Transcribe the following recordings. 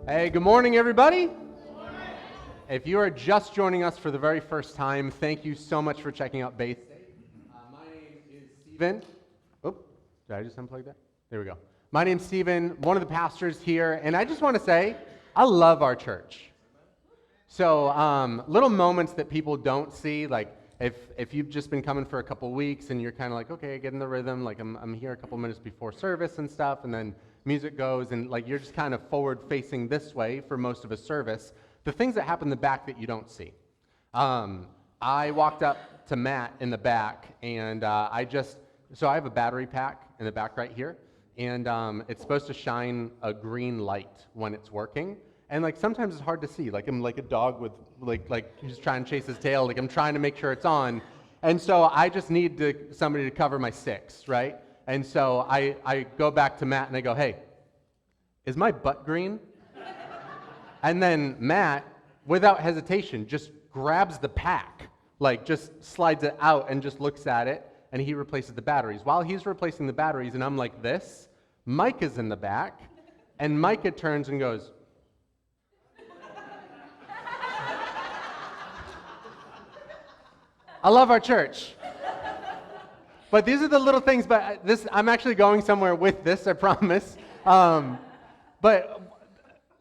Hey, good morning, everybody. If you are just joining us for the very first time, thank you so much for checking out Bay State. My name is Stephen. Oh, did I just unplug that? There we go. My name's Stephen, one of the pastors here, and I just want to say, I love our church. So, little moments that people don't see, like if you've just been coming for a couple weeks and you're kind of like, okay, get in the rhythm, like I'm here a couple minutes before service and stuff, and then music goes, and like you're just kind of forward facing this way for most of a service. The things that happen in the back that you don't see. I walked up to Matt in the back, and so I have a battery pack in the back right here, and it's supposed to shine a green light when it's working. And like sometimes it's hard to see, like I'm like a dog with like he's trying to chase his tail, like I'm trying to make sure it's on. And so I just need somebody to cover my 6, right? And so I go back to Matt and I go, hey, is my butt green? And then Matt, without hesitation, just grabs the pack, like just slides it out and just looks at it, and he replaces the batteries. While he's replacing the batteries and I'm like this, Micah's in the back, and Micah turns and goes, I love our church. But these are the little things, but I'm actually going somewhere with this, I promise. But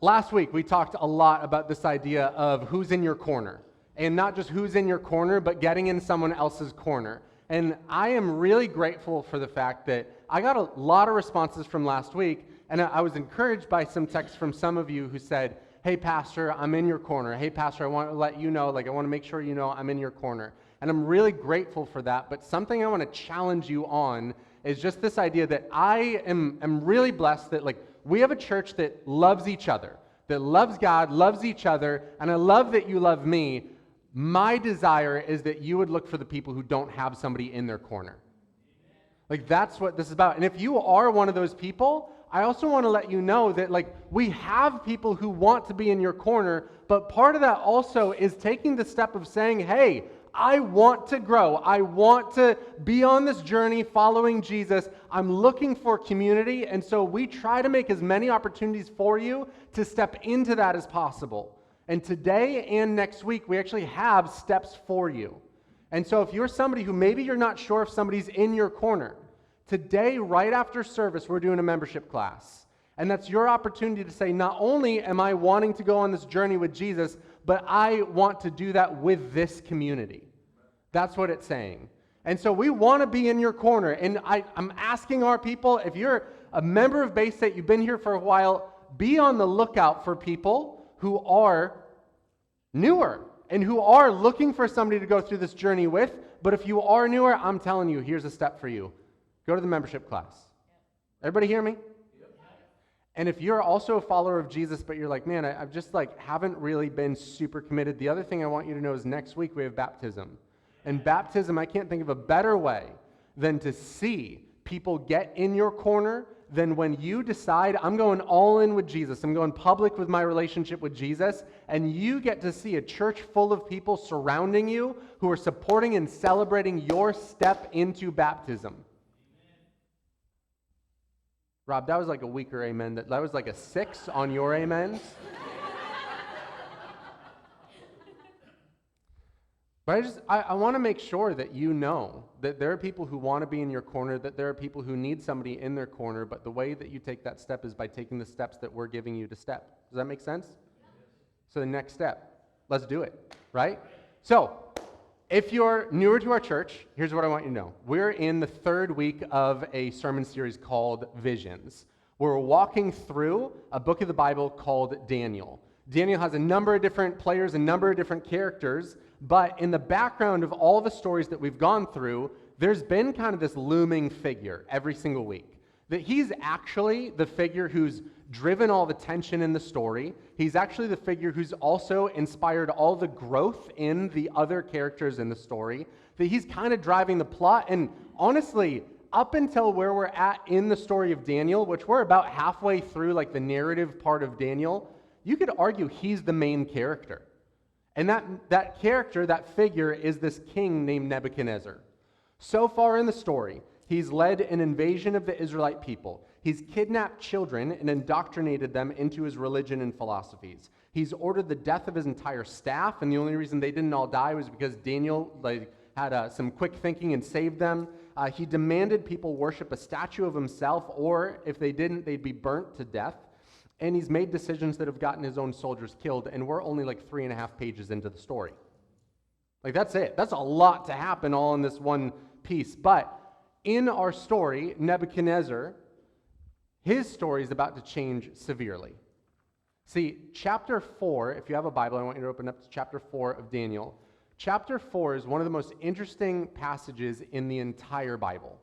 last week we talked a lot about this idea of who's in your corner. And not just who's in your corner, but getting in someone else's corner. And I am really grateful for the fact that I got a lot of responses from last week, and I was encouraged by some texts from some of you who said, hey, Pastor, I'm in your corner. Hey, Pastor, I want to let you know, like I want to make sure you know I'm in your corner. And I'm really grateful for that, but something I want to challenge you on is just this idea that I am really blessed that like we have a church that loves each other, that loves God, loves each other, and I love that you love me. My desire is that you would look for the people who don't have somebody in their corner. Like that's what this is about. And if you are one of those people, I also want to let you know that like we have people who want to be in your corner, but part of that also is taking the step of saying, hey, I want to grow. I want to be on this journey following Jesus. I'm looking for community, and so we try to make as many opportunities for you to step into that as possible. And today and next week, we actually have steps for you. And so if you're somebody who maybe you're not sure if somebody's in your corner, today, right after service, we're doing a membership class. And that's your opportunity to say, not only am I wanting to go on this journey with Jesus, but I want to do that with this community. That's what it's saying. And so we want to be in your corner. And I'm asking our people, if you're a member of Bay State, you've been here for a while, be on the lookout for people who are newer and who are looking for somebody to go through this journey with. But if you are newer, I'm telling you, here's a step for you. Go to the membership class. Everybody hear me? And if you're also a follower of Jesus, but you're like, man, I've just like haven't really been super committed. The other thing I want you to know is next week we have baptism. And baptism, I can't think of a better way than to see people get in your corner than when you decide, I'm going all in with Jesus. I'm going public with my relationship with Jesus. And you get to see a church full of people surrounding you who are supporting and celebrating your step into baptism. Rob, that was like a weaker amen. That was like a 6 on your amens. But I want to make sure that you know that there are people who want to be in your corner, that there are people who need somebody in their corner, but the way that you take that step is by taking the steps that we're giving you to step. Does that make sense? So the next step, let's do it, right? So if you're newer to our church, here's what I want you to know. We're in the 3rd week of a sermon series called Visions. We're walking through a book of the Bible called Daniel. Daniel has a number of different players, a number of different characters, but in the background of all the stories that we've gone through, there's been kind of this looming figure every single week. That he's actually the figure who's driven all the tension in the story. He's actually the figure who's also inspired all the growth in the other characters in the story. That he's kind of driving the plot. And honestly, up until where we're at in the story of Daniel, which we're about halfway through like the narrative part of Daniel, you could argue he's the main character. And that character, that figure, is this king named Nebuchadnezzar. So far in the story, he's led an invasion of the Israelite people. He's kidnapped children and indoctrinated them into his religion and philosophies. He's ordered the death of his entire staff, and the only reason they didn't all die was because Daniel had some quick thinking and saved them. He demanded people worship a statue of himself, or if they didn't, they'd be burnt to death. And he's made decisions that have gotten his own soldiers killed, and we're only like 3.5 pages into the story. Like, that's it. That's a lot to happen all in this one piece. But in our story, Nebuchadnezzar, his story is about to change severely. See, chapter 4, if you have a Bible, I want you to open up to chapter 4 of Daniel. Chapter 4 is one of the most interesting passages in the entire Bible.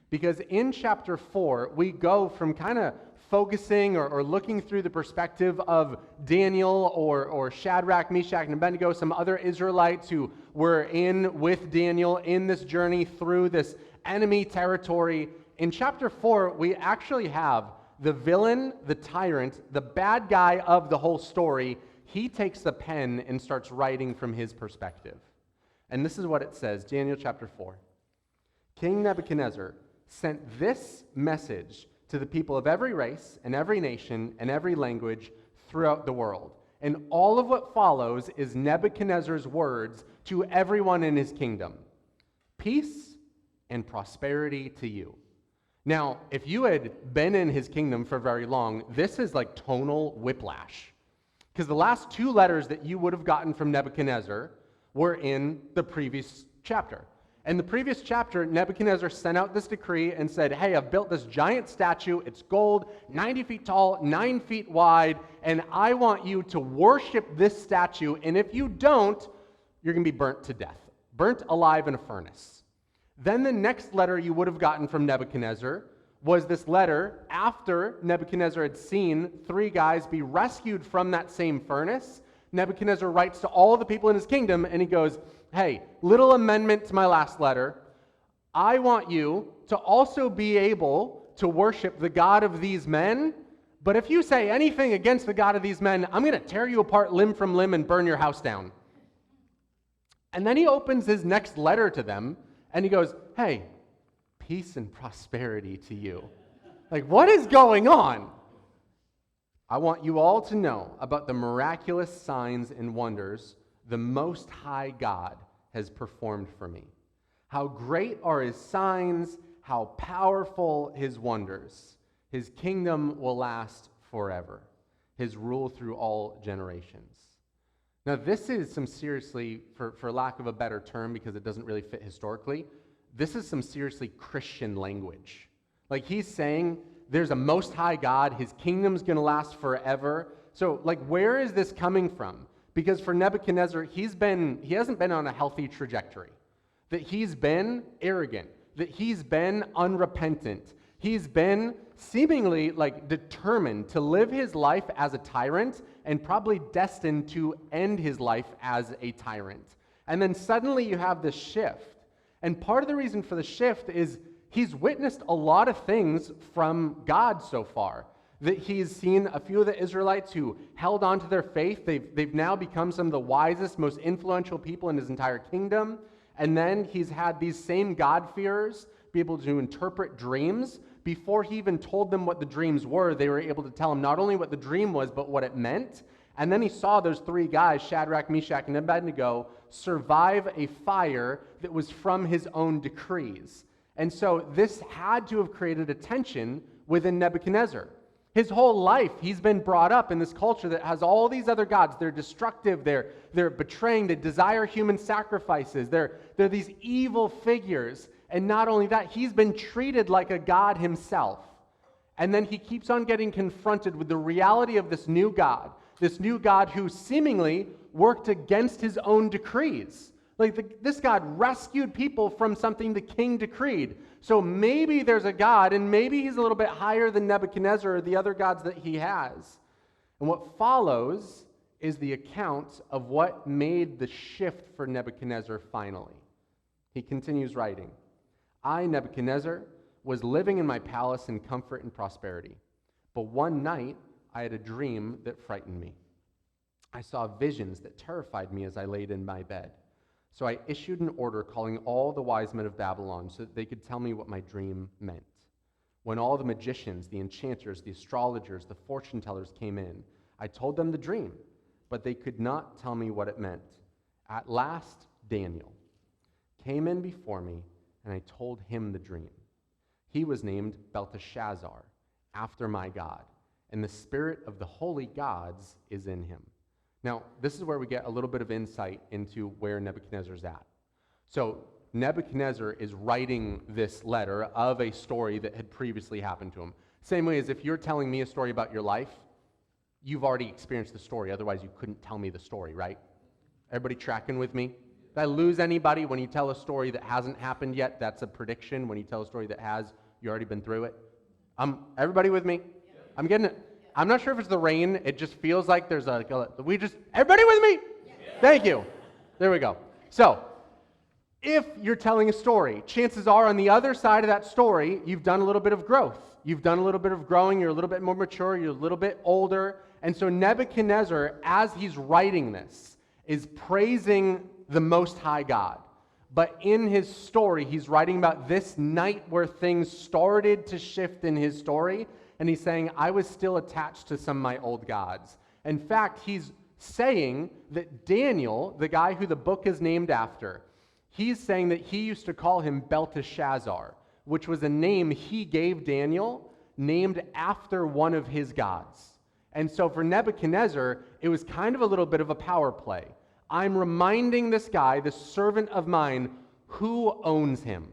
Because in chapter 4, we go from kind of focusing or looking through the perspective of Daniel or Shadrach, Meshach, and Abednego, some other Israelites who were in with Daniel in this journey through this enemy territory. In chapter 4, we actually have the villain, the tyrant, the bad guy of the whole story. He takes the pen and starts writing from his perspective. And this is what it says, Daniel chapter 4. King Nebuchadnezzar sent this message to the people of every race and every nation and every language throughout the world. And all of what follows is Nebuchadnezzar's words to everyone in his kingdom. Peace and prosperity to you. Now, if you had been in his kingdom for very long, this is like tonal whiplash. Because the last 2 letters that you would have gotten from Nebuchadnezzar were in the previous chapter. In the previous chapter, Nebuchadnezzar sent out this decree and said, hey, I've built this giant statue. It's gold, 90 feet tall, 9 feet wide, and I want you to worship this statue. And if you don't, you're going to be burnt to death, burnt alive in a furnace. Then the next letter you would have gotten from Nebuchadnezzar was this letter after Nebuchadnezzar had seen 3 guys be rescued from that same furnace. Nebuchadnezzar writes to all the people in his kingdom, and he goes, hey, little amendment to my last letter. I want you to also be able to worship the God of these men, but if you say anything against the God of these men, I'm going to tear you apart limb from limb and burn your house down. And then he opens his next letter to them, and he goes, hey, peace and prosperity to you. Like, what is going on? I want you all to know about the miraculous signs and wonders the Most High God has performed for me. How great are his signs, how powerful his wonders. His kingdom will last forever, his rule through all generations. Now, this is some seriously, for lack of a better term, because it doesn't really fit historically, this is some seriously Christian language. Like, he's saying there's a Most High God, his kingdom's going to last forever. So, like, where is this coming from? Because for Nebuchadnezzar, he hasn't been on a healthy trajectory. That he's been arrogant, that he's been unrepentant. He's been seemingly like determined to live his life as a tyrant and probably destined to end his life as a tyrant. And then suddenly you have this shift. And part of the reason for the shift is he's witnessed a lot of things from God so far. That he's seen a few of the Israelites who held on to their faith. They've now become some of the wisest, most influential people in his entire kingdom. And then he's had these same God-fearers be able to interpret dreams. Before he even told them what the dreams were, they were able to tell him not only what the dream was, but what it meant. And then he saw those 3 guys, Shadrach, Meshach, and Abednego, survive a fire that was from his own decrees. And so this had to have created a tension within Nebuchadnezzar. His whole life, he's been brought up in this culture that has all these other gods. They're destructive, they're betraying, they desire human sacrifices. They're these evil figures. And not only that, he's been treated like a god himself. And then he keeps on getting confronted with the reality of this new God who seemingly worked against his own decrees. Like, this God rescued people from something the king decreed. So maybe there's a God, and maybe he's a little bit higher than Nebuchadnezzar or the other gods that he has. And what follows is the account of what made the shift for Nebuchadnezzar finally. He continues writing, I, Nebuchadnezzar, was living in my palace in comfort and prosperity. But one night, I had a dream that frightened me. I saw visions that terrified me as I laid in my bed. So I issued an order calling all the wise men of Babylon so that they could tell me what my dream meant. When all the magicians, the enchanters, the astrologers, the fortune tellers came in, I told them the dream, but they could not tell me what it meant. At last, Daniel came in before me, and I told him the dream. He was named Belteshazzar, after my God, and the spirit of the holy gods is in him. Now, this is where we get a little bit of insight into where Nebuchadnezzar's at. So, Nebuchadnezzar is writing this letter of a story that had previously happened to him. Same way as if you're telling me a story about your life, you've already experienced the story, otherwise you couldn't tell me the story, right? Everybody tracking with me? Did I lose anybody when you tell a story that hasn't happened yet? That's a prediction. When you tell a story that has, you already been through it. Everybody with me? I'm getting it. I'm not sure if it's the rain. It just feels like there's everybody with me? Thank you. There we go. So, if you're telling a story, chances are on the other side of that story, you've done a little bit of growth. You've done a little bit of growing. You're a little bit more mature. You're a little bit older. And so Nebuchadnezzar, as he's writing this, is praising the Most High God. But in his story, he's writing about this night where things started to shift in his story. And he's saying, I was still attached to some of my old gods. In fact, he's saying that Daniel, the guy who the book is named after, he's saying that he used to call him Belteshazzar, which was a name he gave Daniel, named after one of his gods. And so for Nebuchadnezzar, it was kind of a little bit of a power play. I'm reminding this guy, this servant of mine, who owns him.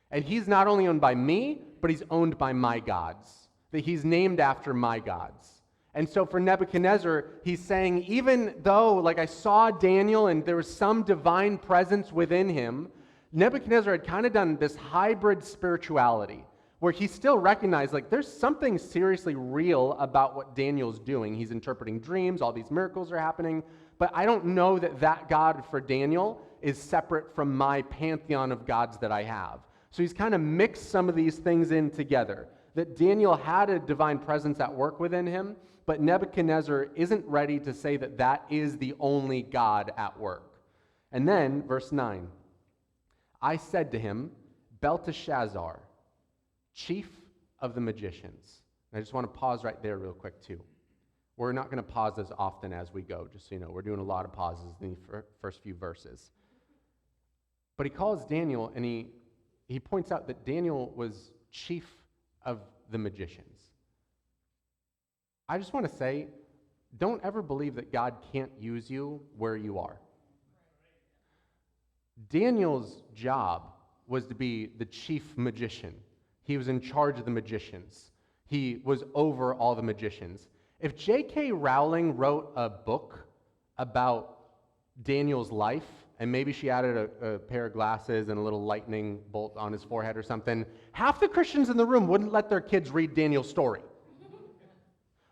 And he's not only owned by me, but he's owned by my gods, that he's named after my gods. And so for Nebuchadnezzar, he's saying, even though, like I saw Daniel and there was some divine presence within him, Nebuchadnezzar had kind of done this hybrid spirituality, where he still recognized, like, there's something seriously real about what Daniel's doing. He's interpreting dreams, all these miracles are happening, but I don't know that that God for Daniel is separate from my pantheon of gods that I have. So he's kind of mixed some of these things in together, that Daniel had a divine presence at work within him, but Nebuchadnezzar isn't ready to say that that is the only God at work. And then, verse 9, I said to him, Belteshazzar, chief of the magicians. And I just want to pause right there real quick too. We're not going to pause as often as we go, just so you know. We're doing a lot of pauses in the first few verses. But he calls Daniel, and he points out that Daniel was chief of the magicians. I just want to say, don't ever believe that God can't use you where you are. Daniel's job was to be the chief magician. He was in charge of the magicians. He was over all the magicians. If J.K. Rowling wrote a book about Daniel's life, and maybe she added a pair of glasses and a little lightning bolt on his forehead or something, half the Christians in the room wouldn't let their kids read Daniel's story.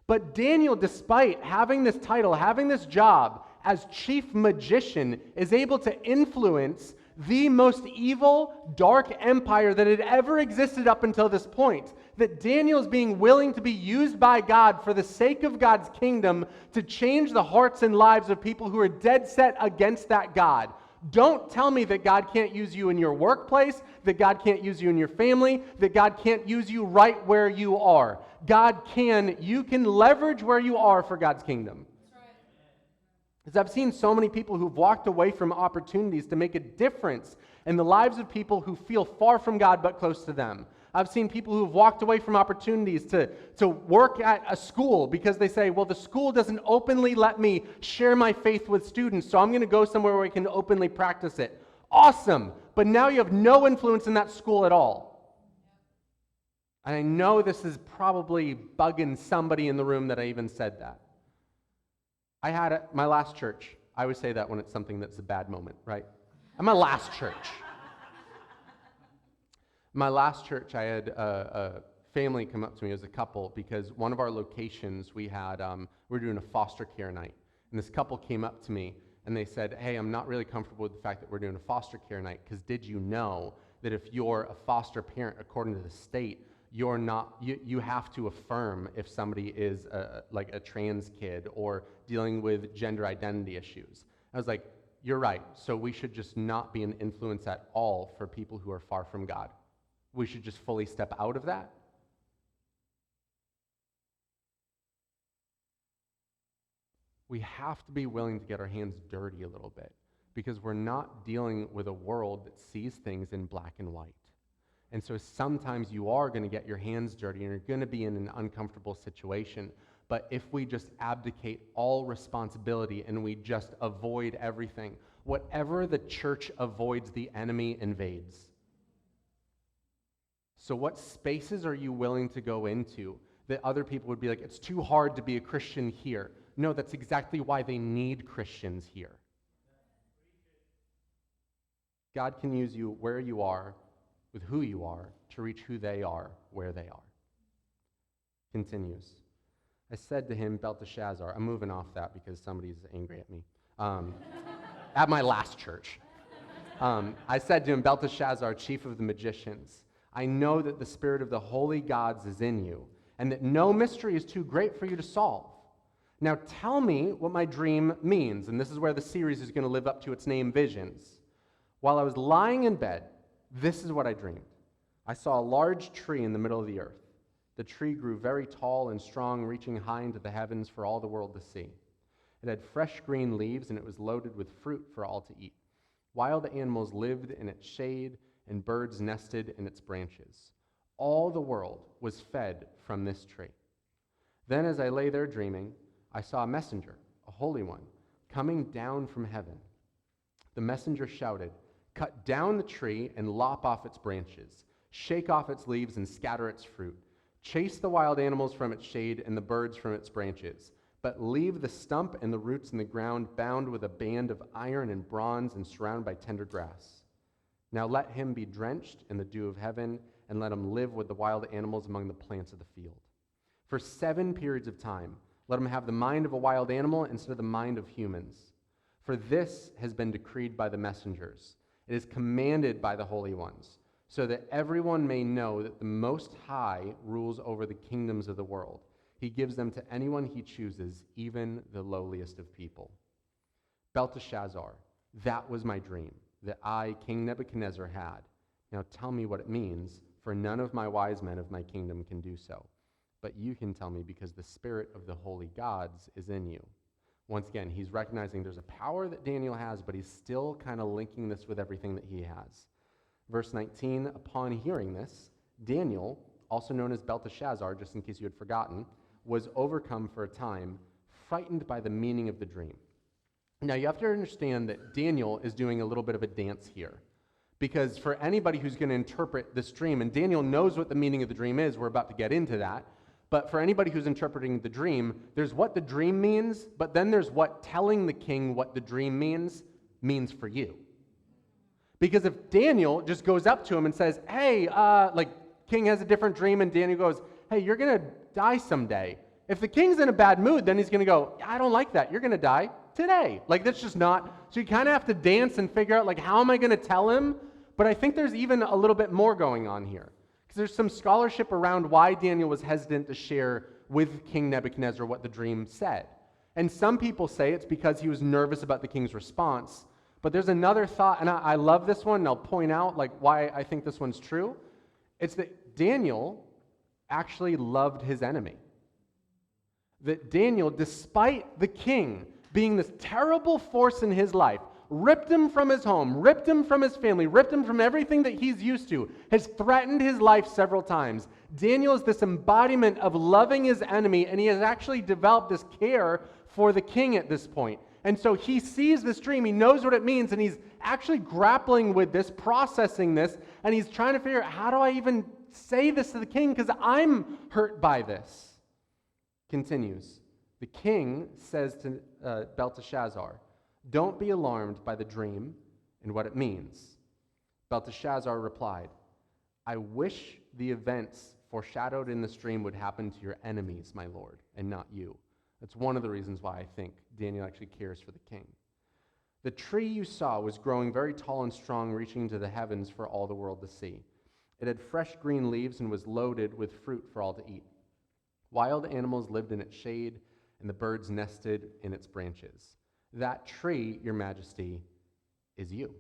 But Daniel, despite having this title, having this job as chief magician, is able to influence the most evil, dark empire that had ever existed up until this point. That Daniel is being willing to be used by God for the sake of God's kingdom to change the hearts and lives of people who are dead set against that God. Don't tell me that God can't use you in your workplace, that God can't use you in your family, that God can't use you right where you are. God can. You can leverage where you are for God's kingdom. Because I've seen so many people who've walked away from opportunities to make a difference in the lives of people who feel far from God but close to them. I've seen people who've walked away from opportunities to work at a school because they say, well, the school doesn't openly let me share my faith with students, so I'm going to go somewhere where I can openly practice it. Awesome! But now you have no influence in that school at all. And I know this is probably bugging somebody in the room that I even said that. I had at my last church. I always say that when it's something that's a bad moment, right? At my last church. My last church, I had a family come up to me as a couple because one of our locations we were doing a foster care night. And this couple came up to me and they said, hey, I'm not really comfortable with the fact that we're doing a foster care night because did you know that if you're a foster parent, according to the state, you have to affirm if somebody is like a trans kid or dealing with gender identity issues. I was like, you're right. So we should just not be an influence at all for people who are far from God. We should just fully step out of that. we have to be willing to get our hands dirty a little bit because we're not dealing with a world that sees things in black and white. And so sometimes you are going to get your hands dirty and you're going to be in an uncomfortable situation. But if we just abdicate all responsibility and we just avoid everything, whatever the church avoids, the enemy invades. So what spaces are you willing to go into that other people would be like, it's too hard to be a Christian here? No, that's exactly why they need Christians here. God can use you where you are, with who you are, to reach who they are, where they are. Continues. I said to him, Belteshazzar, I'm moving off that because somebody's angry at me. At my last church. I said to him, Belteshazzar, chief of the magicians, I know that the spirit of the holy gods is in you, and that no mystery is too great for you to solve. Now tell me what my dream means, and this is where the series is going to live up to its name, Visions. While I was lying in bed, this is what I dreamed. I saw a large tree in the middle of the earth. The tree grew very tall and strong, reaching high into the heavens for all the world to see. It had fresh green leaves, and it was loaded with fruit for all to eat. Wild animals lived in its shade, and birds nested in its branches. All the world was fed from this tree. Then as I lay there dreaming, I saw a messenger, a holy one, coming down from heaven. The messenger shouted, cut down the tree and lop off its branches, shake off its leaves and scatter its fruit, chase the wild animals from its shade and the birds from its branches, but leave the stump and the roots in the ground bound with a band of iron and bronze and surrounded by tender grass. Now let him be drenched in the dew of heaven, and let him live with the wild animals among the plants of the field. For 7 periods of time, let him have the mind of a wild animal instead of the mind of humans. For this has been decreed by the messengers. It is commanded by the holy ones, so that everyone may know that the Most High rules over the kingdoms of the world. He gives them to anyone he chooses, even the lowliest of people. Belteshazzar, that was my dream that I, King Nebuchadnezzar, had. Now tell me what it means, for none of my wise men of my kingdom can do so. But you can tell me because the spirit of the holy gods is in you. Once again, he's recognizing there's a power that Daniel has, but he's still kind of linking this with everything that he has. Verse 19, upon hearing this, Daniel, also known as Belteshazzar, just in case you had forgotten, was overcome for a time, frightened by the meaning of the dream. Now, you have to understand that Daniel is doing a little bit of a dance here. Because for anybody who's going to interpret this dream, and Daniel knows what the meaning of the dream is, we're about to get into that, but for anybody who's interpreting the dream, there's what the dream means, but then there's what telling the king what the dream means for you. Because if Daniel just goes up to him and says, hey, king has a different dream, and Daniel goes, hey, you're going to die someday. If the king's in a bad mood, then he's going to go, I don't like that. You're going to die today. That's just not. So you kind of have to dance and figure out, how am I going to tell him? But I think there's even a little bit more going on here. Because there's some scholarship around why Daniel was hesitant to share with King Nebuchadnezzar what the dream said. And some people say it's because he was nervous about the king's response. But there's another thought, and I love this one, and I'll point out why I think this one's true. It's that Daniel actually loved his enemy. That Daniel, despite the king being this terrible force in his life, ripped him from his home, ripped him from his family, ripped him from everything that he's used to, has threatened his life several times. Daniel is this embodiment of loving his enemy, and he has actually developed this care for the king at this point. And so he sees this dream, he knows what it means, and he's actually grappling with this, processing this, and he's trying to figure out, how do I even say this to the king, because I'm hurt by this. Continues. The king says to Belteshazzar, don't be alarmed by the dream and what it means. Belteshazzar replied, I wish the events foreshadowed in this dream would happen to your enemies, my lord, and not you. That's one of the reasons why I think Daniel actually cares for the king. The tree you saw was growing very tall and strong, reaching to the heavens for all the world to see. It had fresh green leaves and was loaded with fruit for all to eat. Wild animals lived in its shade, and the birds nested in its branches. That tree, your majesty, is you.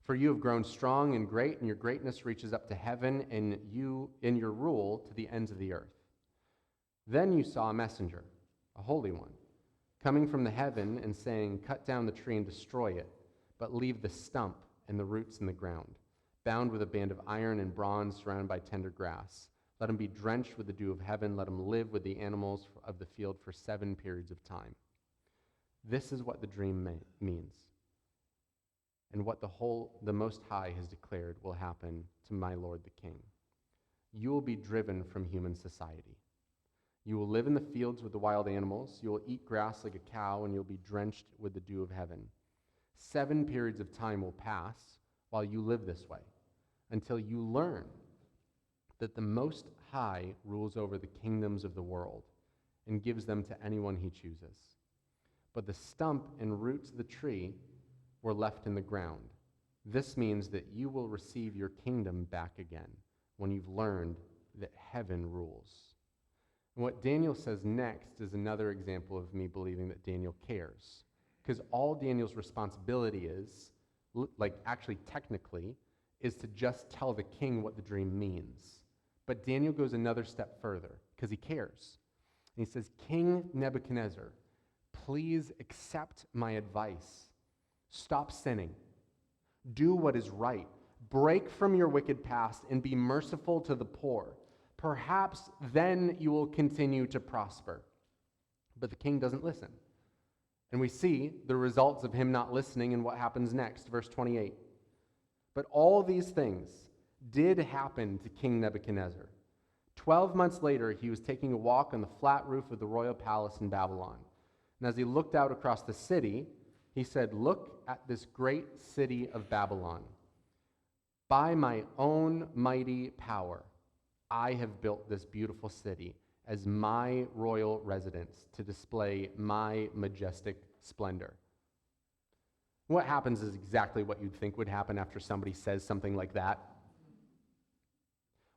For you have grown strong and great, and your greatness reaches up to heaven, and you, in your rule, to the ends of the earth. Then you saw a messenger, a holy one, coming from the heaven and saying, cut down the tree and destroy it, but leave the stump and the roots in the ground, bound with a band of iron and bronze surrounded by tender grass. Let him be drenched with the dew of heaven. Let him live with the animals of the field for 7 periods of time. This is what the dream means, and what the Most High has declared will happen to my Lord the King. You will be driven from human society. You will live in the fields with the wild animals. You will eat grass like a cow, and you'll be drenched with the dew of heaven. 7 periods of time will pass while you live this way, until you learn that the Most High rules over the kingdoms of the world and gives them to anyone he chooses. But the stump and roots of the tree were left in the ground. This means that you will receive your kingdom back again when you've learned that heaven rules. And what Daniel says next is another example of me believing that Daniel cares. Because all Daniel's responsibility is, actually technically, is to just tell the king what the dream means. But Daniel goes another step further because he cares. And he says, King Nebuchadnezzar, please accept my advice. Stop sinning. Do what is right. Break from your wicked past and be merciful to the poor. Perhaps then you will continue to prosper. But the king doesn't listen. And we see the results of him not listening and what happens next, verse 28. But all these things did happen to King Nebuchadnezzar. 12 months later, he was taking a walk on the flat roof of the royal palace in Babylon. And as he looked out across the city, he said, look at this great city of Babylon. By my own mighty power, I have built this beautiful city as my royal residence to display my majestic splendor. What happens is exactly what you'd think would happen after somebody says something like that.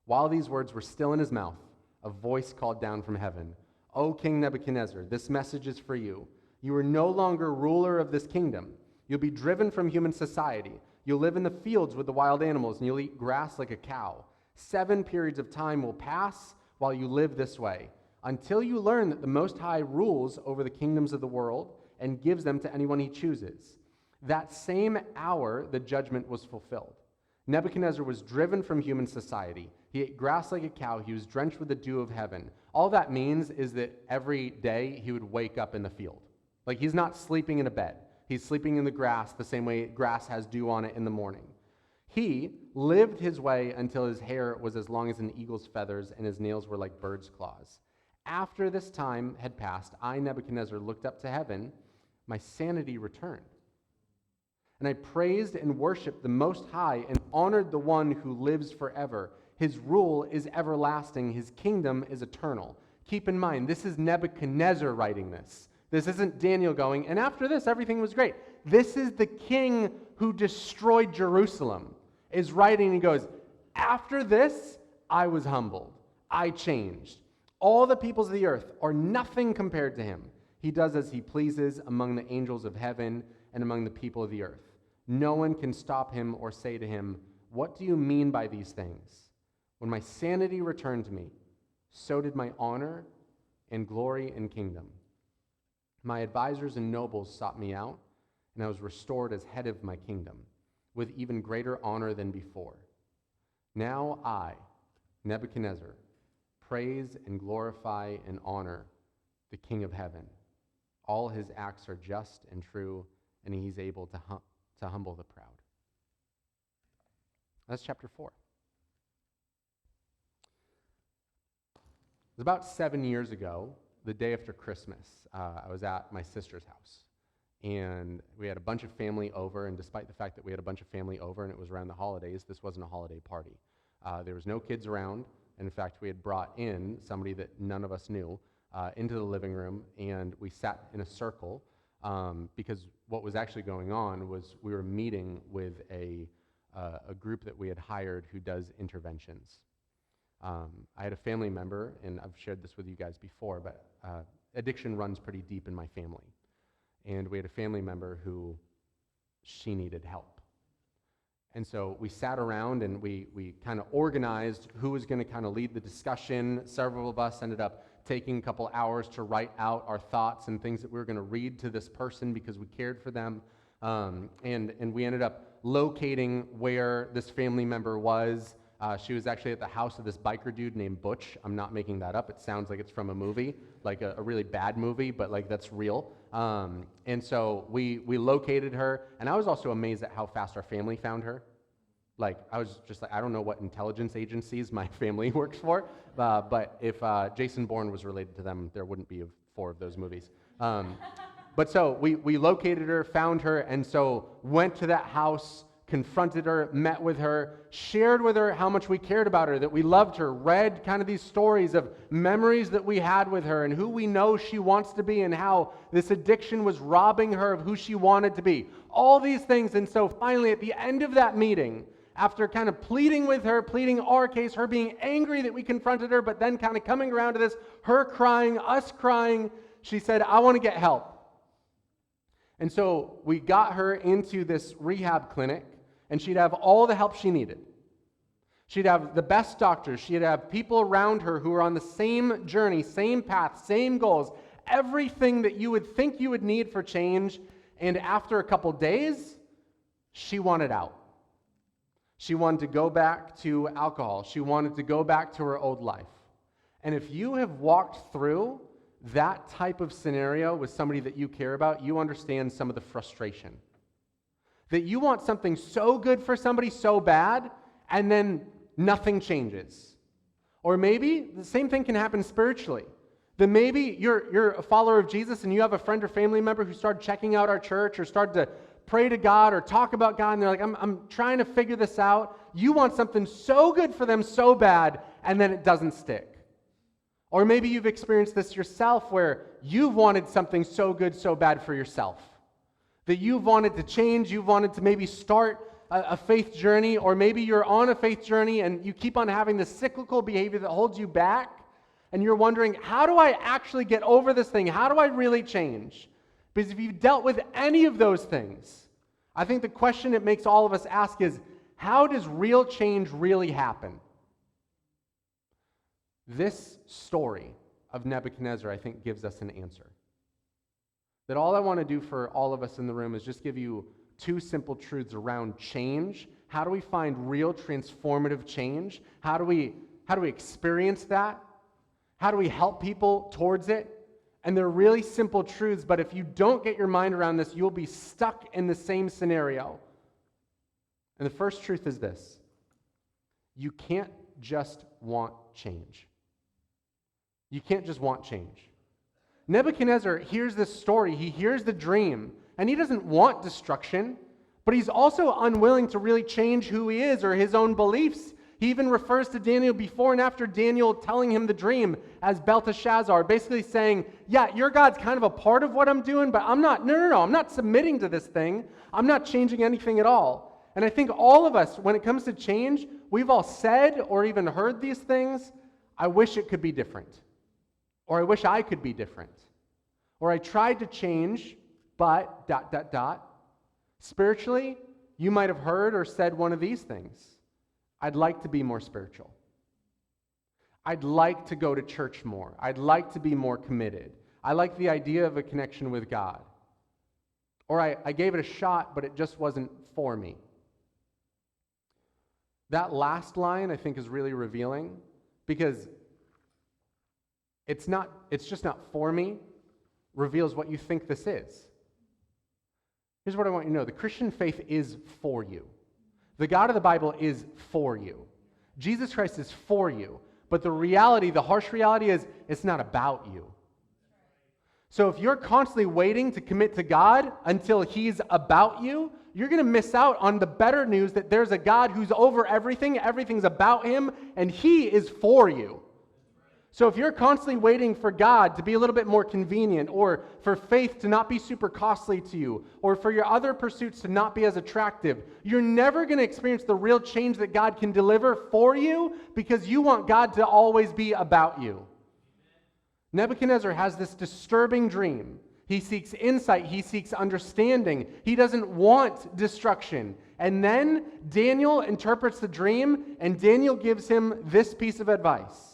While these words were still in his mouth, a voice called down from heaven, O King Nebuchadnezzar, this message is for you. You are no longer ruler of this kingdom. You'll be driven from human society. You'll live in the fields with the wild animals, and you'll eat grass like a cow. 7 periods of time will pass while you live this way, until you learn that the Most High rules over the kingdoms of the world and gives them to anyone he chooses. That same hour, the judgment was fulfilled. Nebuchadnezzar was driven from human society. He ate grass like a cow. He was drenched with the dew of heaven. All that means is that every day he would wake up in the field. Like, he's not sleeping in a bed. He's sleeping in the grass the same way grass has dew on it in the morning. He lived his way until his hair was as long as an eagle's feathers and his nails were like bird's claws. After this time had passed, I, Nebuchadnezzar, looked up to heaven. My sanity returned. And I praised and worshiped the Most High and honored the one who lives forever. His rule is everlasting. His kingdom is eternal. Keep in mind, this is Nebuchadnezzar writing this. This isn't Daniel going, and after this, everything was great. This is the king who destroyed Jerusalem, is writing, and he goes, after this, I was humbled. I changed. All the peoples of the earth are nothing compared to him. He does as he pleases among the angels of heaven and among the people of the earth. No one can stop him or say to him, what do you mean by these things? When my sanity returned to me, so did my honor and glory and kingdom. My advisors and nobles sought me out, and I was restored as head of my kingdom, with even greater honor than before. Now I, Nebuchadnezzar, praise and glorify and honor the King of heaven. All his acts are just and true, and he's able to humble the proud. That's chapter 4. It was about 7 years ago, the day after Christmas. I was at my sister's house, and we had a bunch of family over, and despite the fact that we had a bunch of family over and it was around the holidays, this wasn't a holiday party. There was no kids around, and in fact, we had brought in somebody that none of us knew into the living room, and we sat in a circle because what was actually going on was we were meeting with a group that we had hired who does interventions. I had a family member, and I've shared this with you guys before, but addiction runs pretty deep in my family. And we had a family member who, she needed help. And so we sat around and we kind of organized who was going to kind of lead the discussion. Several of us ended up taking a couple hours to write out our thoughts and things that we were going to read to this person because we cared for them. And we ended up locating where this family member was. She was actually at the house of this biker dude named Butch. I'm not making that up. It sounds like it's from a movie, like a really bad movie, but like that's real. And so we located her, and I was also amazed at how fast our family found her. Like, I was just like, I don't know what intelligence agencies my family works for, but if Jason Bourne was related to them, there wouldn't be 4 of those movies. But so we located her, found her, and so went to that house, confronted her, met with her, shared with her how much we cared about her, that we loved her, read kind of these stories of memories that we had with her and who we know she wants to be and how this addiction was robbing her of who she wanted to be. All these things. And so finally, at the end of that meeting, after kind of pleading with her, pleading our case, her being angry that we confronted her, but then kind of coming around to this, her crying, us crying, she said, I want to get help. And so we got her into this rehab clinic, and she'd have all the help she needed. She'd have the best doctors. She'd have people around her who were on the same journey, same path, same goals, everything that you would think you would need for change. And after a couple days, she wanted out. She wanted to go back to alcohol. She wanted to go back to her old life. And if you have walked through that type of scenario with somebody that you care about, you understand some of the frustration. That you want something so good for somebody so bad, and then nothing changes. Or maybe the same thing can happen spiritually. That maybe you're a follower of Jesus and you have a friend or family member who started checking out our church or started to pray to God or talk about God, and they're like, I'm trying to figure this out. You want something so good for them so bad, and then it doesn't stick. Or maybe you've experienced this yourself where you've wanted something so good so bad for yourself. That you've wanted to change, you've wanted to maybe start a faith journey, or maybe you're on a faith journey and you keep on having this cyclical behavior that holds you back, and you're wondering, how do I actually get over this thing? How do I really change? Because if you've dealt with any of those things, I think the question it makes all of us ask is, how does real change really happen? This story of Nebuchadnezzar, I think, gives us an answer. That all I want to do for all of us in the room is just give you 2 simple truths around change. How do we find real transformative change? How do we experience that? How do we help people towards it? And they're really simple truths, but if you don't get your mind around this, you'll be stuck in the same scenario. And the first truth is this: you can't just want change. You can't just want change. Nebuchadnezzar hears this story, he hears the dream, and he doesn't want destruction, but he's also unwilling to really change who he is or his own beliefs. He even refers to Daniel before and after Daniel telling him the dream as Belteshazzar, basically saying, yeah, your God's kind of a part of what I'm doing, but I'm not submitting to this thing. I'm not changing anything at all. And I think all of us, when it comes to change, we've all said or even heard these things, I wish it could be different. Or I wish I could be different. Or I tried to change, but ... Spiritually, you might have heard or said one of these things. I'd like to be more spiritual. I'd like to go to church more. I'd like to be more committed. I like the idea of a connection with God. Or I gave it a shot, but it just wasn't for me. That last line, I think, is really revealing, because it's just not for me, reveals what you think this is. Here's what I want you to know. The Christian faith is for you. The God of the Bible is for you. Jesus Christ is for you. But the reality, the harsh reality is, it's not about you. So if you're constantly waiting to commit to God until He's about you, you're going to miss out on the better news that there's a God who's over everything, everything's about Him, and He is for you. So if you're constantly waiting for God to be a little bit more convenient, or for faith to not be super costly to you, or for your other pursuits to not be as attractive, you're never going to experience the real change that God can deliver for you, because you want God to always be about you. Nebuchadnezzar has this disturbing dream. He seeks insight. He seeks understanding. He doesn't want destruction. And then Daniel interprets the dream, and Daniel gives him this piece of advice.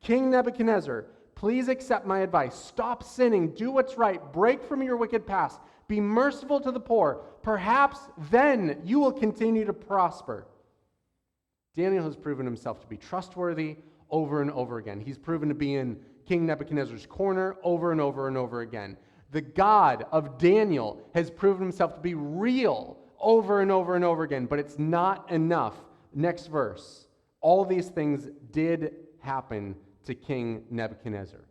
King Nebuchadnezzar, Please accept my advice. Stop sinning. Do what's right. Break from your wicked past. Be merciful to the poor. Perhaps then you will continue to prosper. Daniel has proven himself to be trustworthy over and over again. He's proven to be in King Nebuchadnezzar's corner over and over and over again. The God of Daniel has proven himself to be real over and over and over again, but it's not enough. Next verse. All these things did happen to King Nebuchadnezzar.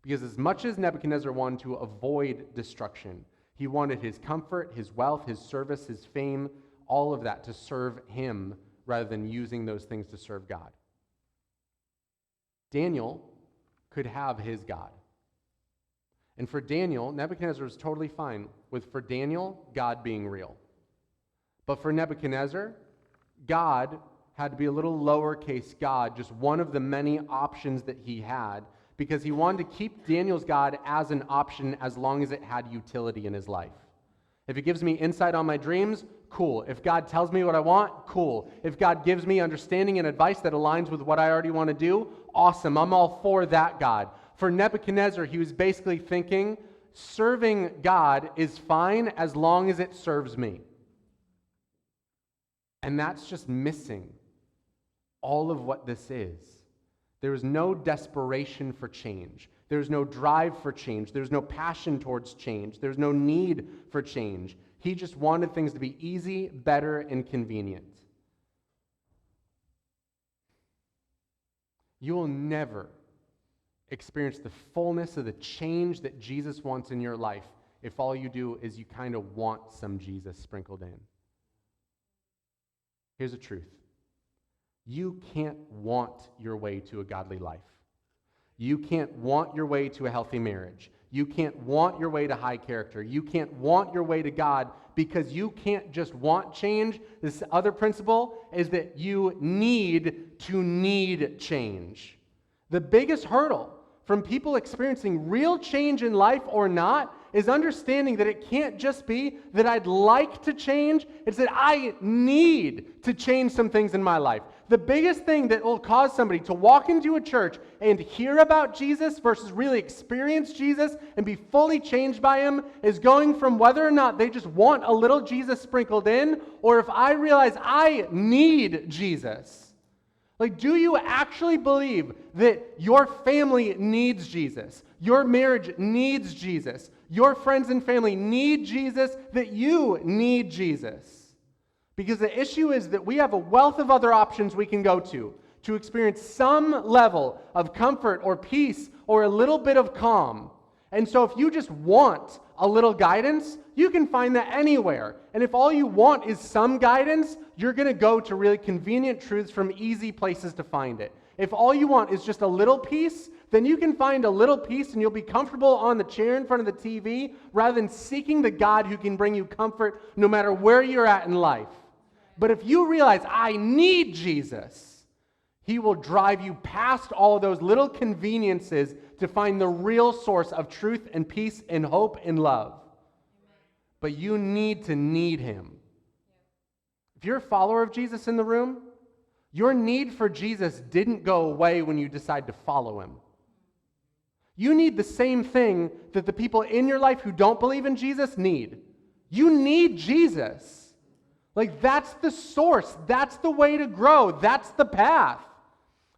Because as much as Nebuchadnezzar wanted to avoid destruction, he wanted his comfort, his wealth, his service, his fame, all of that to serve him rather than using those things to serve God. Daniel could have his God. And for Daniel, Nebuchadnezzar was totally fine with, for Daniel, God being real. But for Nebuchadnezzar, God had to be a little lowercase God, just one of the many options that he had, because he wanted to keep Daniel's God as an option as long as it had utility in his life. If it gives me insight on my dreams, cool. If God tells me what I want, cool. If God gives me understanding and advice that aligns with what I already want to do, awesome. I'm all for that God. For Nebuchadnezzar, he was basically thinking, serving God is fine as long as it serves me. And that's just missing all of what this is. There is no desperation for change. There's no drive for change. There's no passion towards change. There's no need for change. He just wanted things to be easy, better, and convenient. You will never experience the fullness of the change that Jesus wants in your life if all you do is you kind of want some Jesus sprinkled in. Here's the truth. You can't want your way to a godly life. You can't want your way to a healthy marriage. You can't want your way to high character. You can't want your way to God because you can't just want change. This other principle is that you need to need change. The biggest hurdle from people experiencing real change in life or not is understanding that it can't just be that I'd like to change, it's that I need to change some things in my life. The biggest thing that will cause somebody to walk into a church and hear about Jesus versus really experience Jesus and be fully changed by him is going from whether or not they just want a little Jesus sprinkled in, or if I realize I need Jesus. Like, do you actually believe that your family needs Jesus? Your marriage needs Jesus? Your friends and family need Jesus? That you need Jesus? Because the issue is that we have a wealth of other options we can go to experience some level of comfort or peace or a little bit of calm. And so if you just want a little guidance, you can find that anywhere. And if all you want is some guidance, you're going to go to really convenient truths from easy places to find it. If all you want is just a little peace, then you can find a little peace and you'll be comfortable on the chair in front of the TV rather than seeking the God who can bring you comfort no matter where you're at in life. But if you realize, I need Jesus, he will drive you past all of those little conveniences to find the real source of truth and peace and hope and love. But you need to need him. If you're a follower of Jesus in the room, your need for Jesus didn't go away when you decide to follow him. You need the same thing that the people in your life who don't believe in Jesus need. You need Jesus. Like, that's the source. That's the way to grow. That's the path.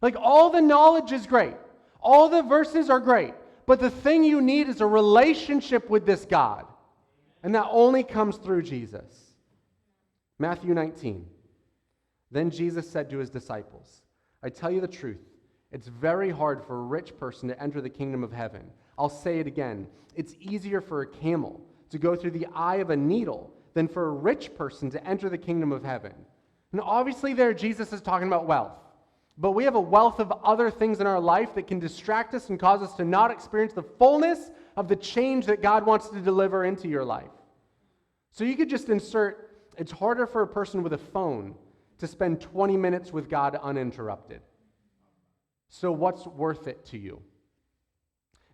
Like, all the knowledge is great. All the verses are great. But the thing you need is a relationship with this God. And that only comes through Jesus. Matthew 19. Then Jesus said to his disciples, I tell you the truth, it's very hard for a rich person to enter the kingdom of heaven. I'll say it again. It's easier for a camel to go through the eye of a needle than for a rich person to enter the kingdom of heaven. And obviously there Jesus is talking about wealth. But we have a wealth of other things in our life that can distract us and cause us to not experience the fullness of the change that God wants to deliver into your life. So you could just insert, it's harder for a person with a phone to spend 20 minutes with God uninterrupted. So what's worth it to you?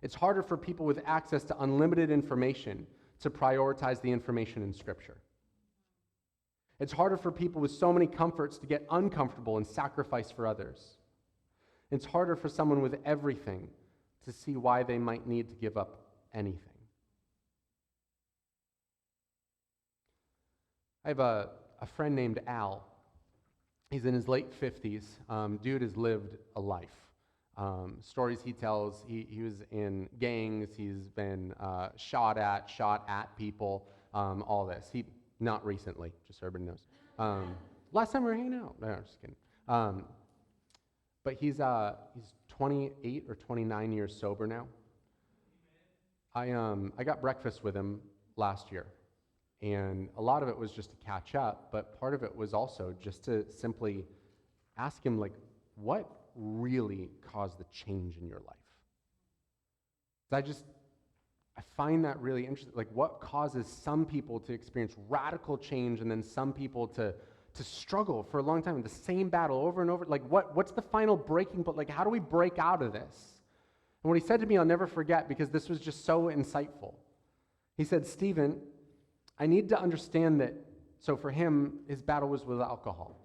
It's harder for people with access to unlimited information to prioritize the information in Scripture. It's harder for people with so many comforts to get uncomfortable and sacrifice for others. It's harder for someone with everything to see why they might need to give up anything. I have a friend named Al. He's in his late 50s. Dude has lived a life. Stories he tells, he was in gangs, he's been shot at people, all this. Not recently, just so everybody knows. Last time we were hanging out. No, I'm just kidding. But he's 28 or 29 years sober now. I got breakfast with him last year, and a lot of it was just to catch up, but part of it was also just to simply ask him, like, what really caused the change in your life? I find that really interesting. Like, what causes some people to experience radical change and then some people to struggle for a long time in the same battle over and over? Like, what's the final breaking point? Like, how do we break out of this? And what he said to me, I'll never forget, because this was just so insightful. He said, Stephen, I need to understand that, so for him, his battle was with alcohol.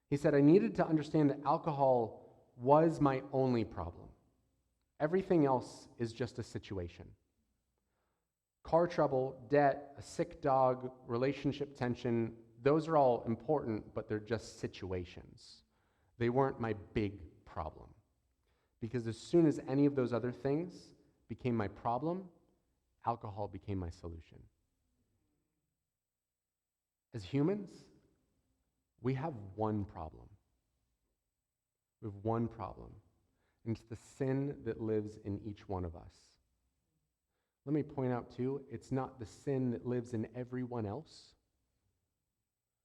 He said, I needed to understand that alcohol was my only problem. Everything else is just a situation. Car trouble, debt, a sick dog, relationship tension, those are all important, but they're just situations. They weren't my big problem. Because as soon as any of those other things became my problem, alcohol became my solution. As humans, we have one problem. We have one problem, and it's the sin that lives in each one of us. Let me point out, too, it's not the sin that lives in everyone else.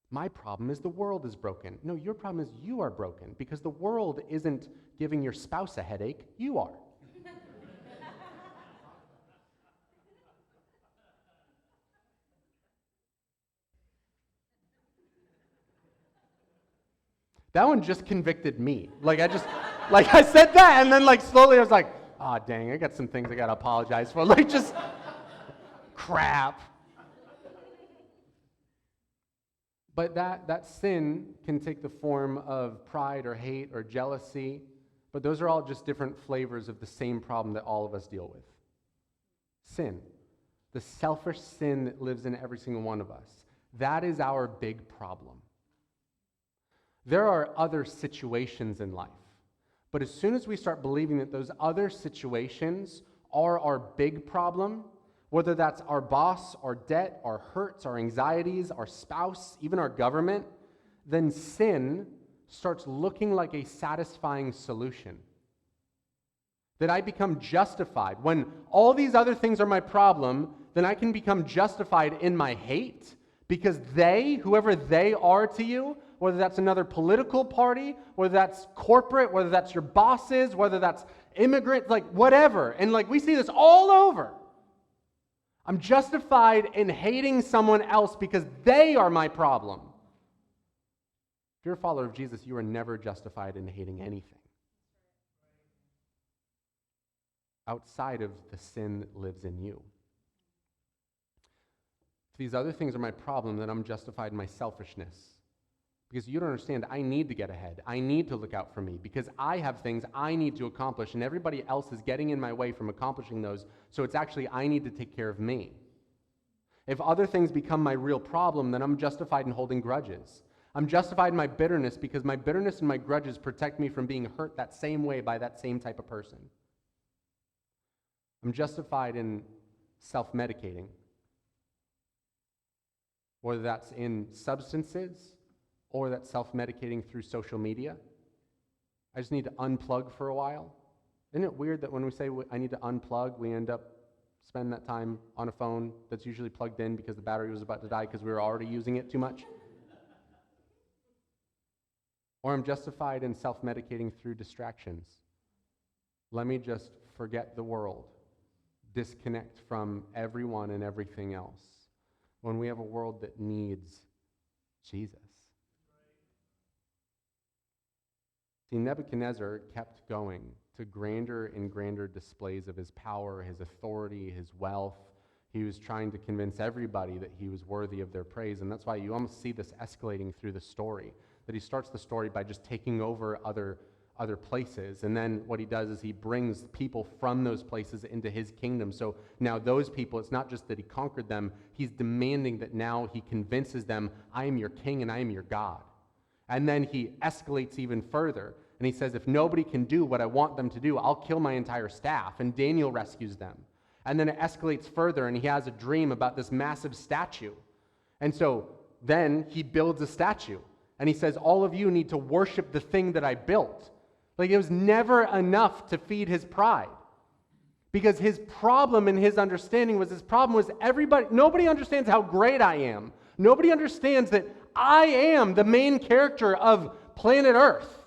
My problem is the world is broken. No, your problem is you are broken, because the world isn't giving your spouse a headache, you are. That one just convicted me. I said that, and then slowly I was like, oh, dang, I got some things I got to apologize for. Just crap. But that sin can take the form of pride or hate or jealousy, but those are all just different flavors of the same problem that all of us deal with. Sin. The selfish sin that lives in every single one of us. That is our big problem. There are other situations in life, but as soon as we start believing that those other situations are our big problem, whether that's our boss, our debt, our hurts, our anxieties, our spouse, even our government, then sin starts looking like a satisfying solution. That I become justified. When all these other things are my problem, then I can become justified in my hate, because whoever they are to you, whether that's another political party, whether that's corporate, whether that's your bosses, whether that's immigrants, whatever. And we see this all over. I'm justified in hating someone else because they are my problem. If you're a follower of Jesus, you are never justified in hating anything outside of the sin that lives in you. If these other things are my problem, then I'm justified in my selfishness. Because you don't understand, I need to get ahead. I need to look out for me because I have things I need to accomplish and everybody else is getting in my way from accomplishing those, so it's actually I need to take care of me. If other things become my real problem, then I'm justified in holding grudges. I'm justified in my bitterness because my bitterness and my grudges protect me from being hurt that same way by that same type of person. I'm justified in self-medicating, whether that's in substances or that's self-medicating through social media. I just need to unplug for a while. Isn't it weird that when we say I need to unplug, we end up spending that time on a phone that's usually plugged in because the battery was about to die because we were already using it too much? Or I'm justified in self-medicating through distractions. Let me just forget the world, disconnect from everyone and everything else, when we have a world that needs Jesus. See, Nebuchadnezzar kept going to grander and grander displays of his power, his authority, his wealth. He was trying to convince everybody that he was worthy of their praise, and that's why you almost see this escalating through the story, that he starts the story by just taking over other places. And then what he does is he brings people from those places into his kingdom. So now those people, it's not just that he conquered them, he's demanding that now he convinces them, I am your king and I am your God. And then he escalates even further. And he says, if nobody can do what I want them to do, I'll kill my entire staff. And Daniel rescues them. And then it escalates further, and he has a dream about this massive statue. And so then he builds a statue. And he says, all of you need to worship the thing that I built. Like, it was never enough to feed his pride. Because his problem in his understanding was, nobody understands how great I am. Nobody understands that I am the main character of planet Earth.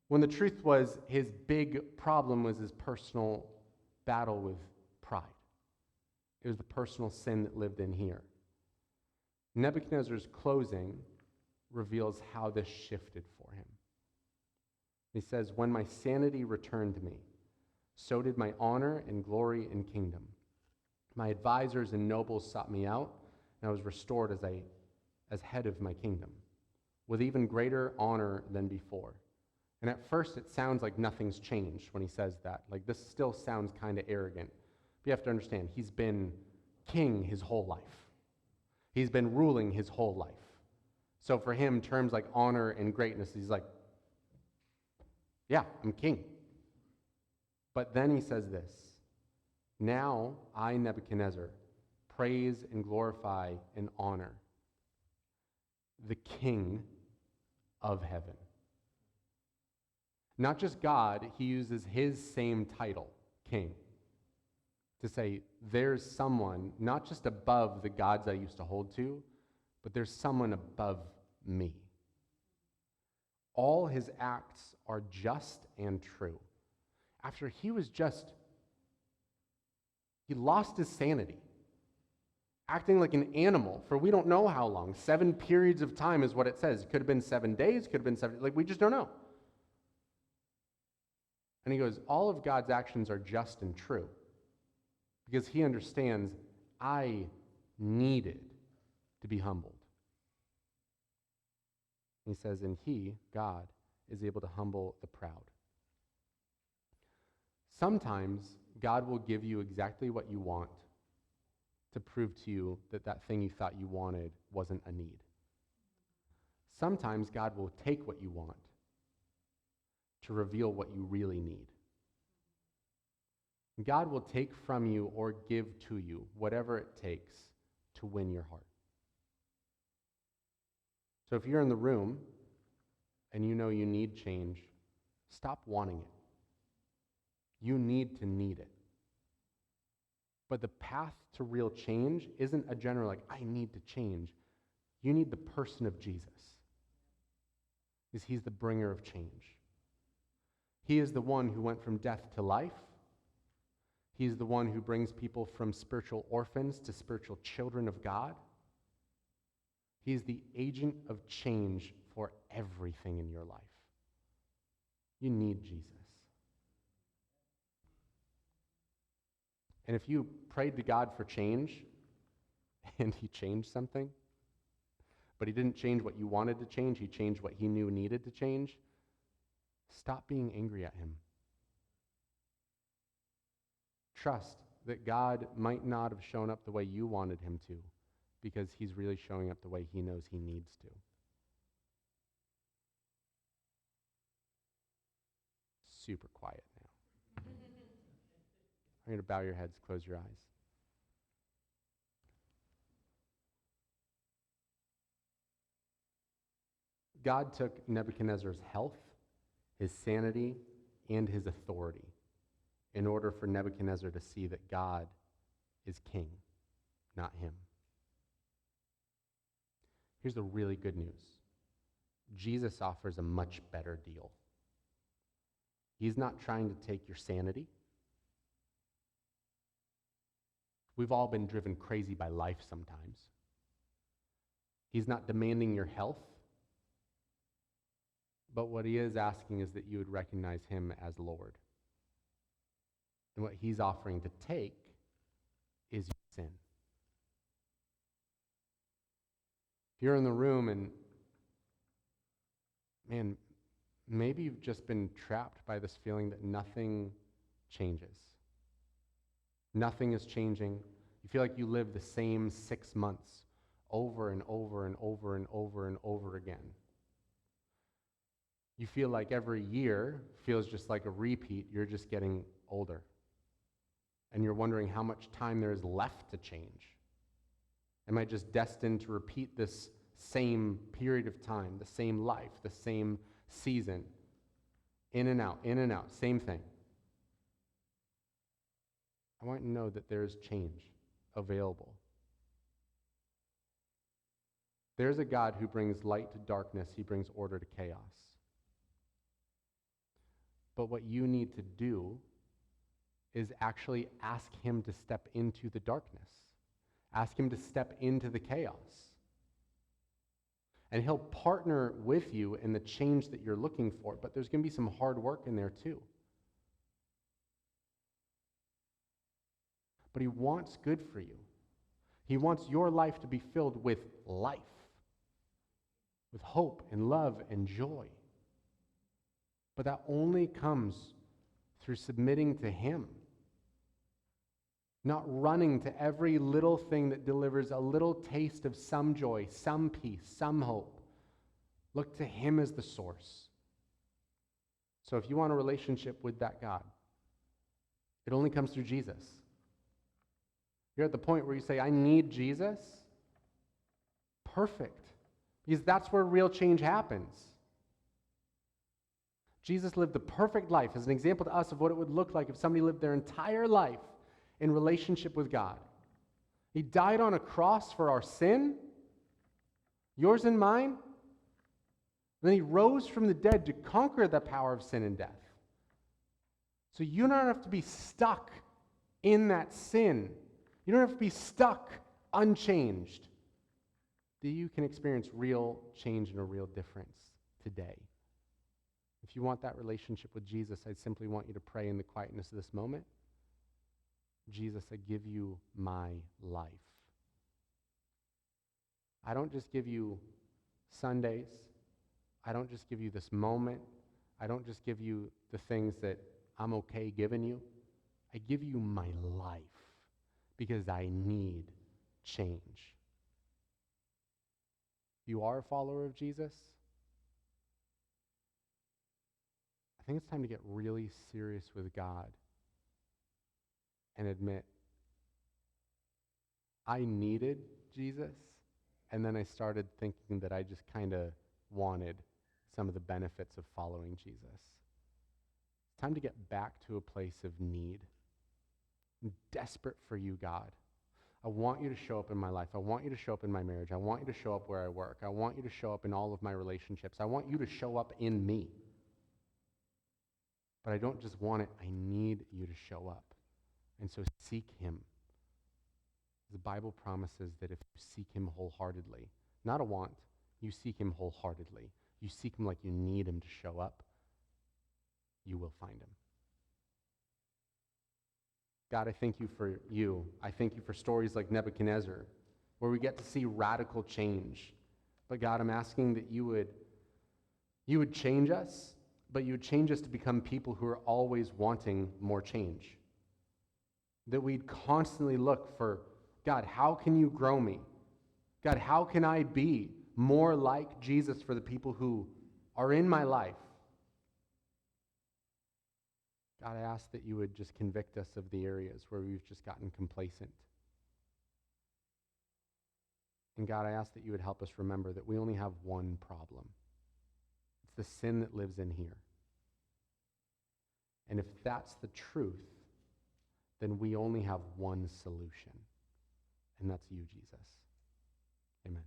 When the truth was, his big problem was his personal battle with pride. It was the personal sin that lived in here. Nebuchadnezzar's closing reveals how this shifted for him. He says, when my sanity returned to me, so did my honor and glory and kingdom. My advisors and nobles sought me out, and I was restored as head of my kingdom, with even greater honor than before. And at first it sounds like nothing's changed when he says that. Like, this still sounds kind of arrogant. But you have to understand, he's been king his whole life. He's been ruling his whole life. So for him, terms like honor and greatness, he's like, yeah, I'm king. But then he says this, now I, Nebuchadnezzar, praise and glorify and honor the King of heaven. Not just God, he uses his same title, king, to say there's someone not just above the gods I used to hold to, but there's someone above me. All his acts are just and true. After he lost his sanity, acting like an animal for we don't know how long. 7 periods of time is what it says. It could have been 7 days, could have been 7, we just don't know. And he goes, all of God's actions are just and true because he understands I needed to be humbled. He says, and he, God, is able to humble the proud. Sometimes God will give you exactly what you want to prove to you that that thing you thought you wanted wasn't a need. Sometimes God will take what you want to reveal what you really need. God will take from you or give to you whatever it takes to win your heart. So if you're in the room and you know you need change, stop wanting it. You need to need it. But the path to real change isn't a general, like, I need to change. You need the person of Jesus, because he's the bringer of change. He is the one who went from death to life. He's the one who brings people from spiritual orphans to spiritual children of God. He's the agent of change for everything in your life. You need Jesus. And if you prayed to God for change and he changed something, but he didn't change what you wanted to change, he changed what he knew needed to change, stop being angry at him. Trust that God might not have shown up the way you wanted him to, because he's really showing up the way he knows he needs to. Super quiet now. I'm going to bow your heads, close your eyes. God took Nebuchadnezzar's health, his sanity, and his authority in order for Nebuchadnezzar to see that God is king, not him. Here's the really good news. Jesus offers a much better deal. He's not trying to take your sanity. We've all been driven crazy by life sometimes. He's not demanding your health. But what he is asking is that you would recognize him as Lord. And what he's offering to take is your sin. If you're in the room and, man, maybe you've just been trapped by this feeling that nothing changes. Nothing is changing. You feel like you live the same 6 months over and over and over and over and over again. You feel like every year feels just like a repeat. You're just getting older. And you're wondering how much time there is left to change. Am I just destined to repeat this same period of time, the same life, the same season? In and out, same thing. I want you to know that there is change available. There's a God who brings light to darkness. He brings order to chaos. But what you need to do is actually ask him to step into the darkness. Ask him to step into the chaos. And he'll partner with you in the change that you're looking for, but there's going to be some hard work in there too. But he wants good for you. He wants your life to be filled with life, with hope and love and joy. But that only comes through submitting to him. Not running to every little thing that delivers a little taste of some joy, some peace, some hope. Look to him as the source. So if you want a relationship with that God, it only comes through Jesus. You're at the point where you say, I need Jesus. Perfect. Because that's where real change happens. Jesus lived the perfect life as an example to us of what it would look like if somebody lived their entire life in relationship with God. He died on a cross for our sin, yours and mine. Then he rose from the dead to conquer the power of sin and death. So you don't have to be stuck in that sin. You don't have to be stuck unchanged. That you can experience real change and a real difference today. If you want that relationship with Jesus, I simply want you to pray in the quietness of this moment. Jesus, I give you my life. I don't just give you Sundays. I don't just give you this moment. I don't just give you the things that I'm okay giving you. I give you my life because I need change. You are a follower of Jesus? I think it's time to get really serious with God and admit, I needed Jesus, and then I started thinking that I just kind of wanted some of the benefits of following Jesus. It's time to get back to a place of need. I'm desperate for you, God. I want you to show up in my life. I want you to show up in my marriage. I want you to show up where I work. I want you to show up in all of my relationships. I want you to show up in me. But I don't just want it, I need you to show up. And so seek him. The Bible promises that if you seek him wholeheartedly, not a want, you seek him wholeheartedly. You seek him like you need him to show up, you will find him. God, I thank you for you. I thank you for stories like Nebuchadnezzar, where we get to see radical change. But God, I'm asking that you would change us, but you would change us to become people who are always wanting more change. That we'd constantly look for, God, how can you grow me? God, how can I be more like Jesus for the people who are in my life? God, I ask that you would just convict us of the areas where we've just gotten complacent. And God, I ask that you would help us remember that we only have one problem. It's the sin that lives in here. And if that's the truth, then we only have one solution, and that's you, Jesus. Amen.